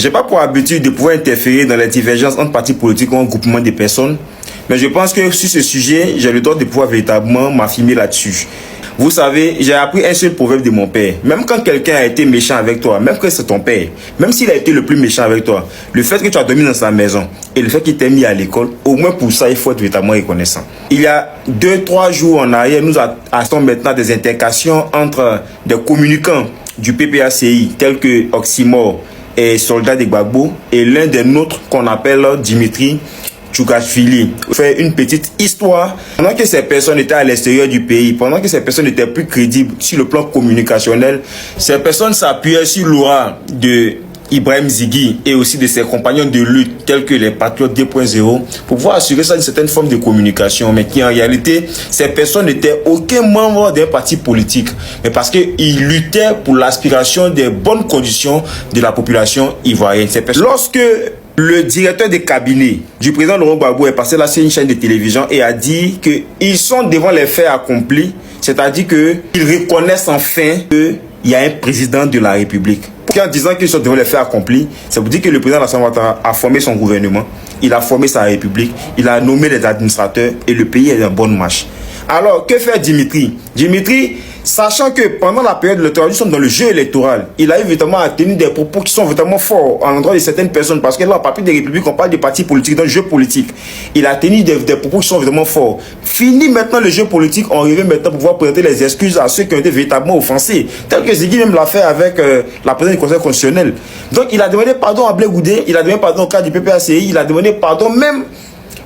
J'ai pas pour habitude de pouvoir interférer dans les divergences entre partis politiques ou un groupement de personnes, mais je pense que sur ce sujet, j'ai le droit de pouvoir véritablement m'affirmer là-dessus. Vous savez, j'ai appris un seul proverbe de mon père. Même quand quelqu'un a été méchant avec toi, même quand c'est ton père, même s'il a été le plus méchant avec toi, le fait que tu as dormi dans sa maison et le fait qu'il t'ait mis à l'école, au moins pour ça, il faut être véritablement reconnaissant. Il y a 2-3 jours en arrière, nous assistons maintenant des intercations entre des communicants du PPACI, tels que Oxymore et Soldat de Gbagbo, et l'un des nôtres qu'on appelle Dimitri Tchougashvili. Fait une petite histoire. Pendant que ces personnes étaient à l'extérieur du pays, pendant que ces personnes étaient plus crédibles sur le plan communicationnel, ces personnes s'appuyaient sur l'aura de Ibrahim Ziggy et aussi de ses compagnons de lutte tels que les Patriotes 2.0 pour pouvoir assurer ça une certaine forme de communication, mais qui en réalité, ces personnes n'étaient aucun membre d'un parti politique, mais parce qu'ils luttaient pour l'aspiration des bonnes conditions de la population ivoirienne. Ces personnes, lorsque le directeur de cabinet du président Laurent Gbagbo est passé là sur une chaîne de télévision et a dit qu'ils sont devant les faits accomplis, c'est-à-dire qu'ils reconnaissent enfin qu'il y a un président de la République. En disant qu'ils sont devant les faits accomplis, ça veut dire que le président Alassane Ouattara a formé son gouvernement, il a formé sa République, il a nommé les administrateurs et le pays est en bonne marche. Alors, que fait Dimitri? Dimitri, sachant que pendant la période électorale, nous sommes dans le jeu électoral, il a eu véritablement à tenir des propos qui sont vraiment forts à l'endroit de certaines personnes, parce que là, à partir des républiques, on parle de partis politiques, d'un jeu politique. Il a tenu des propos qui sont vraiment forts. Fini maintenant le jeu politique, on revient maintenant pour pouvoir présenter les excuses à ceux qui ont été véritablement offensés, tel que Ziggy même l'a fait avec la présidente du Conseil constitutionnel. Donc, il a demandé pardon à Blé Goudé, il a demandé pardon au cas du PPACI, il a demandé pardon même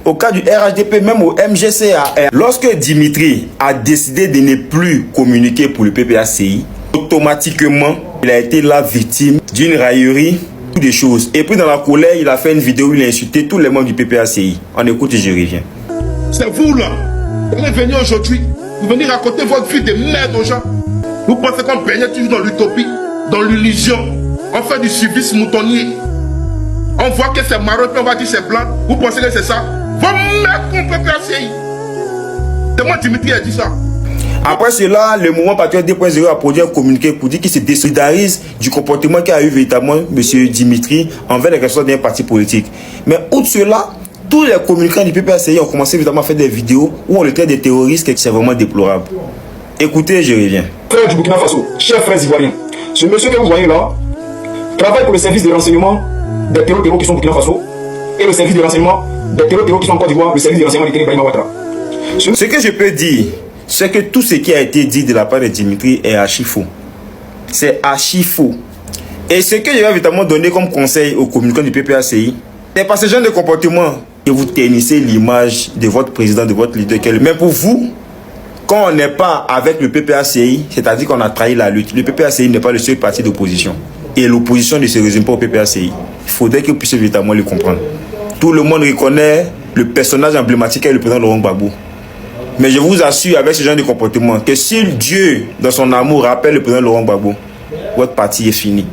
au cas du RHDP, même au MGCAR. Lorsque Dimitri a décidé de ne plus communiquer pour le PPACI, automatiquement, il a été la victime d'une raillerie, des choses. Et puis dans la colère, il a fait une vidéo où il a insulté tous les membres du PPACI. On écoute et je reviens. C'est vous là, vous êtes venus aujourd'hui, vous venez raconter votre vie de merde aux gens. Vous pensez qu'on baigne toujours dans l'utopie, dans l'illusion. On fait du civisme moutonnier. On voit que c'est marron, puis on va dire c'est blanc. Vous pensez que c'est ça? Vos mecs qu'on peut placer. C'est moi Dimitri a dit ça. Après cela, le mouvement Patriote 2.0 a produit un communiqué pour dire qu'il se désolidarise du comportement qu'a eu véritablement M. Dimitri envers les responsables d'un parti politique. Mais outre cela, tous les communicants du PPACI ont commencé évidemment à faire des vidéos où on le traite des terroristes et que c'est vraiment déplorable. Écoutez, je reviens. Frères du Burkina Faso, chers frères ivoiriens, ce monsieur que vous voyez là travaille pour le service de renseignement des terroristes qui sont au Burkina Faso et le service de renseignement des terroristes qui sont en Côte d'Ivoire, le service de renseignement de Ibrahim Ouattara. Ce que je peux dire, c'est que tout ce qui a été dit de la part de Dimitri est archi faux. C'est archi faux. Et ce que je vais évidemment donner comme conseil aux communicants du PPACI, c'est pas ce genre de comportement que vous ternissez l'image de votre président, de votre leader. Mais pour vous, quand on n'est pas avec le PPACI, c'est-à-dire qu'on a trahi la lutte. Le PPACI n'est pas le seul parti d'opposition. Et l'opposition ne se résume pas au PPACI. Il faudrait que vous puissiez véritablement le comprendre. Tout le monde reconnaît le personnage emblématique qu'est le président Laurent Gbagbo. Mais je vous assure, avec ce genre de comportement, que si Dieu, dans son amour, rappelle le président Laurent Gbagbo, votre parti est fini.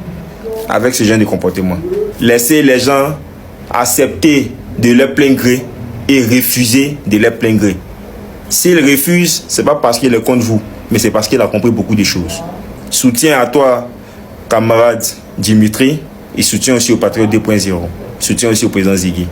Avec ce genre de comportement. Laissez les gens accepter de leur plein gré et refuser de leur plein gré. S'il refuse, ce n'est pas parce qu'il est contre vous, mais c'est parce qu'il a compris beaucoup de choses. Soutien à toi, camarade Dimitri, et soutien aussi au Patriote 2.0. Soutien aussi au président Ziggy.